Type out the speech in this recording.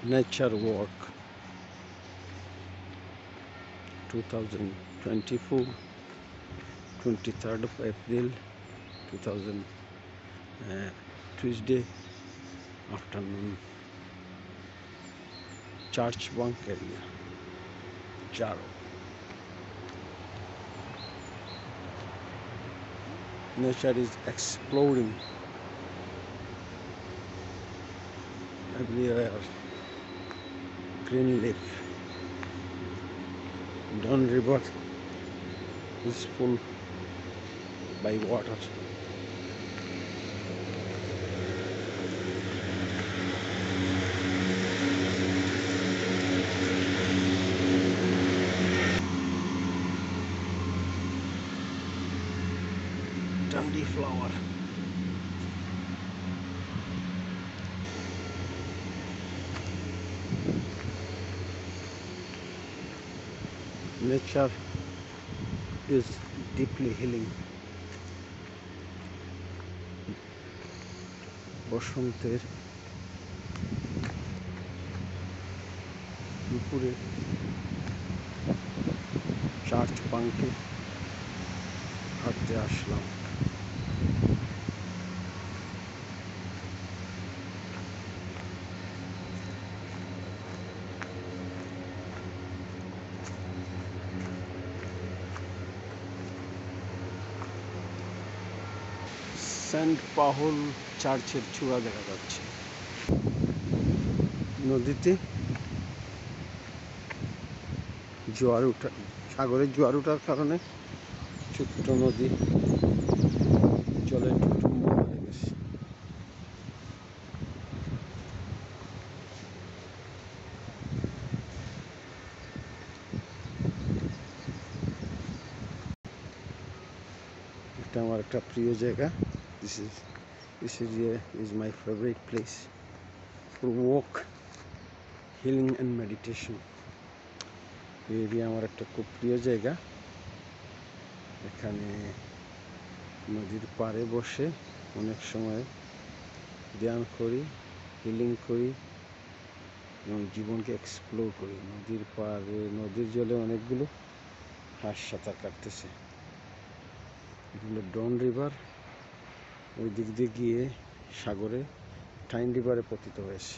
Nature Walk 2024, 23rd of April 2000, Tuesday afternoon, Church Bank area, Jaro. Nature is exploding everywhere. Green leaf. Don River is full by water. Dundee flower. Nature is deeply healing. বসন্তের দুপুরে church বাঙ্কে হাঁটতে আসলাম। Saint Paul চার্চের চূড়া দেখা যাচ্ছে। নদীতে জোয়ার ওঠা, সাগরের জোয়ার ওঠার কারণে ছোট্ট নদী জলের টুটুম্ব হয়ে গেছে। এটা আমার একটা প্রিয় জায়গা। This area is my favorite place for walk, healing and meditation. এই এরিয়া আমার একটা খুব প্রিয় জায়গা। এখানে নদীর পাড়ে বসে অনেক সময় ধ্যান করি, হিলিং করি এবং জীবনকে এক্সপ্লোর করি। নদীর পাড়ে, নদীর জলে অনেকগুলো হাঁস সাঁতার কাটতেছে। এগুলো ডন রিভার, ওই দিক দিয়ে গিয়ে সাগরে টাইন রিভারে পতিত হয়েছে।